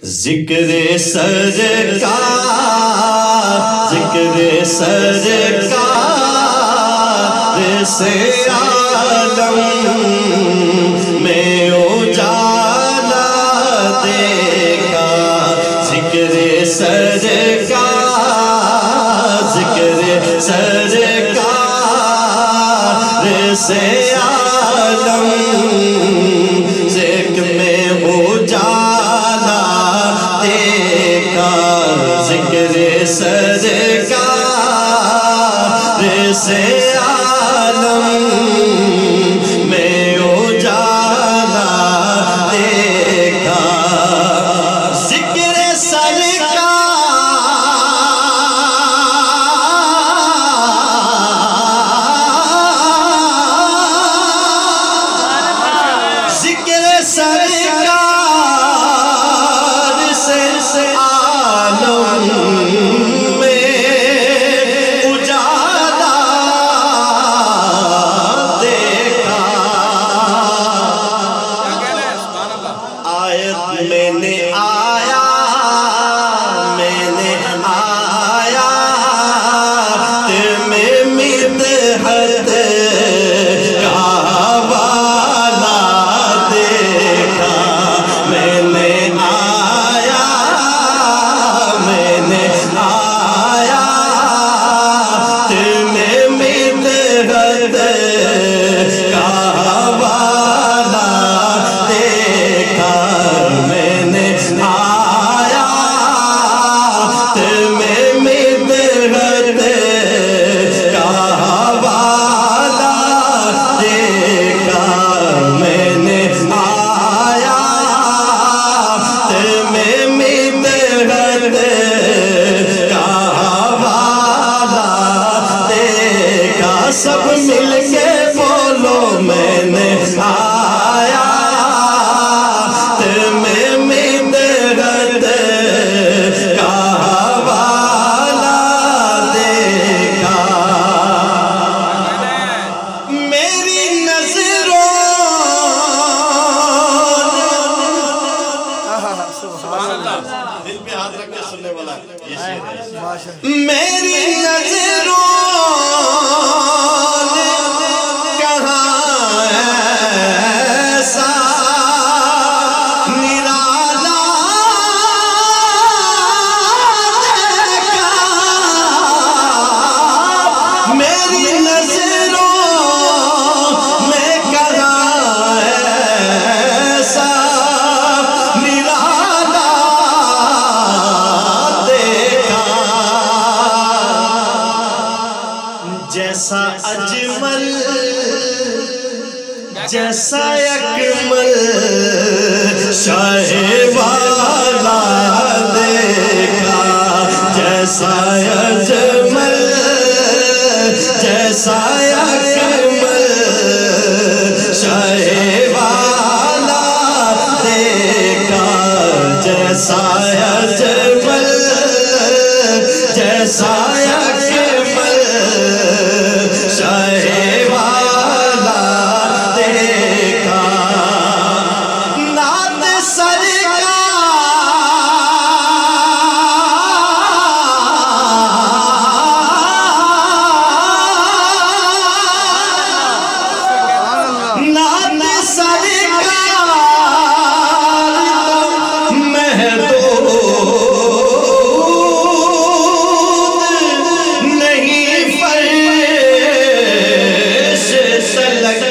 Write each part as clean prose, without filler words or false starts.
जिक्र सरकार, जिक्र सरकार से आलम में उजाला देखा। जिक्र सरकार, जिक्र सरकार से आलम जिक्र में उजाला देखा। जिक्र सरकार से आलम में उजाला देखा। जिक्र सरकार, जिक्र सरकार से आलम में उजाला देखा। आयत मैंने आया, मैंने आया में मिदहत का वाला देखा। मैंने आया, मैंने आया में मिदहत का वाला देखा। मैंने आया में मिदहत का वाला देखा। मैंने आया में मिदहत का वाला देखा। सब मिलके बोलो मैंने आया में मिदहत का वाला देखा। मेरी नजरों दिल पे हाथ रख के सुनने वाला ये शेर है। मेरी नजरों ने कहाँ ऐसा निराला देखा। मेरी नजरों में कहाँ ऐसा निराला देखा। जैसा अजमल, जैसा अकमल शाहे वाला देखा। जैसा अजमल, जैसा अकमल शाहे वाला देखा। जैसा अजमल, जैसा अकमल शाहे वाला देखा। नात सरकार, नात सरकार महदूद नहीं फर्श सलग।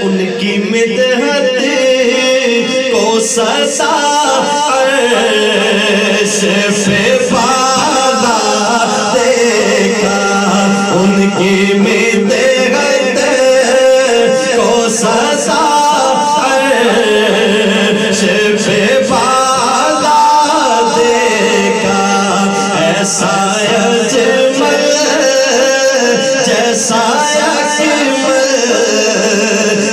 उनकी मिदहत को सदा अर्श पे पाला देखा। उनकी मिदहत को सदा अर्श पे पाला देखा। ऐसा अजमल, जैसा अकमल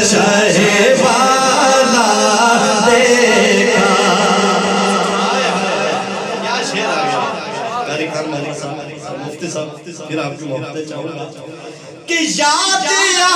शाहे वाला देखा। क्या शेर आ गया कारी खान मलिक साहब, मुफ्ती साहब, फिर आपकी मोहब्बत चाहूंगा कि याद आए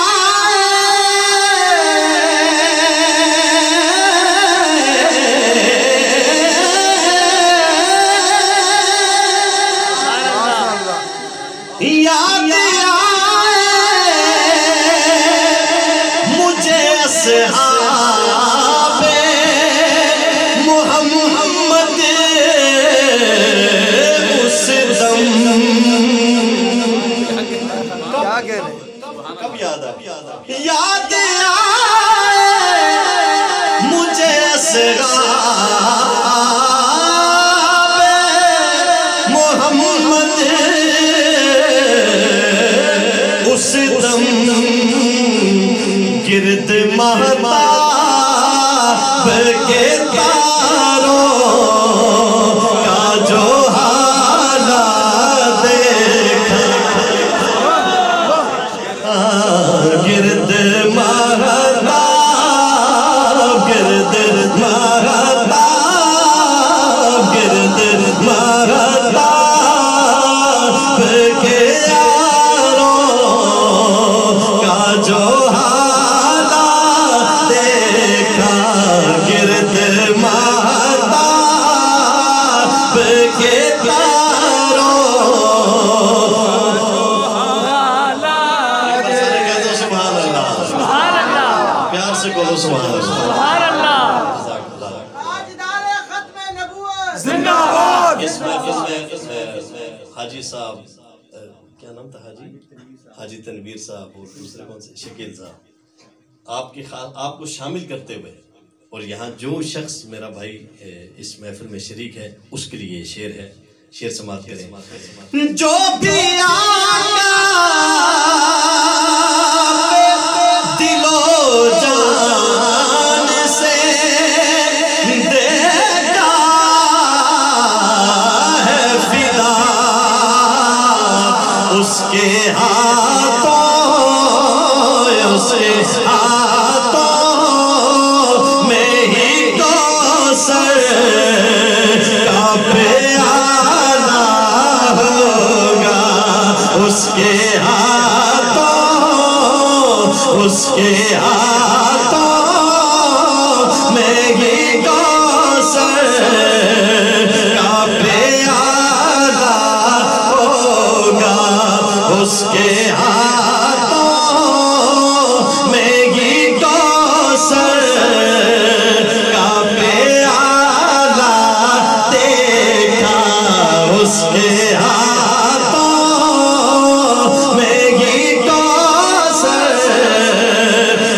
मोहम्मद उस दम गिरद महताब के तारों का जो हालात देखा, गिरद महताब गिरद महताब गिरद महताब के यारों का जो हालात देखा, गिरद महताब के तारों प्यार से बोलो सुभान अल्लाह। इसमें हाजी साहब, क्या नाम था हाजी तनवीर साहब और दूसरे कौन से शकील साहब, आपको शामिल करते हुए और यहाँ जो शख्स मेरा भाई इस महफिल में शरीक है उसके लिए ये शेर है, शेर समाप्त करें। जो भी आका दिलो जान से देता है फिदा, उसके हाथों में ही कौसर का प्याला होगा, उसके हाथों में ही कौसर का प्याला होगा, उसके हाथों में ही कौसर का प्याला देखा, उसके हाथों में ही कौसर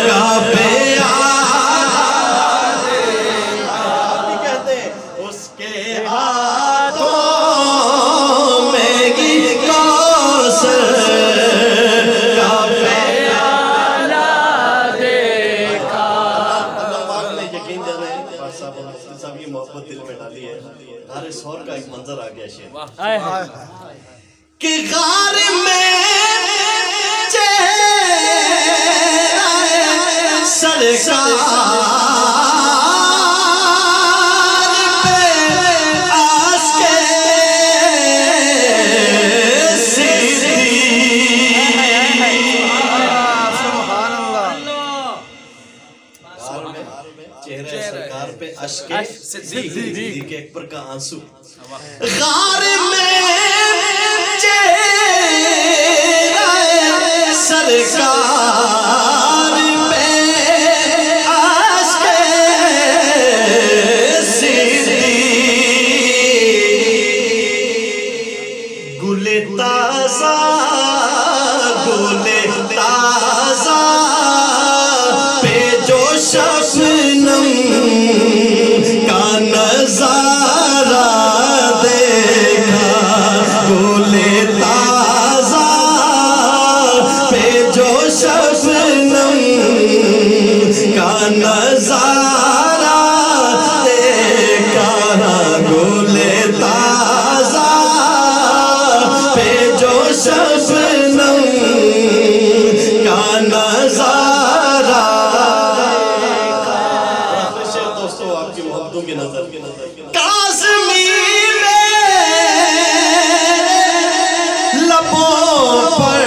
का प्याला कहते, उसके हाथों में ही कौसर का प्याला देखा। यकीन जाने साहब की मोहब्बत दिल में डाली है। गारे शौर का एक मंजर आ गया शेर कि गार में सरकार पे आस्के चेहरे सरकार पे अश्के सिद्दीक अकबर का आंसू, गार में चेहरे सरकार पे आस्के सिद्दीक, गुले ताजा पे जो शबनम का नजारा देखा, गुले ताजा पे जो शबनम का नजारा देखा, गुले ताजा पे जो शबनम का नजारा। दोस्तों आपकी मोहब्बतों की नजर काज़मी में लबों पर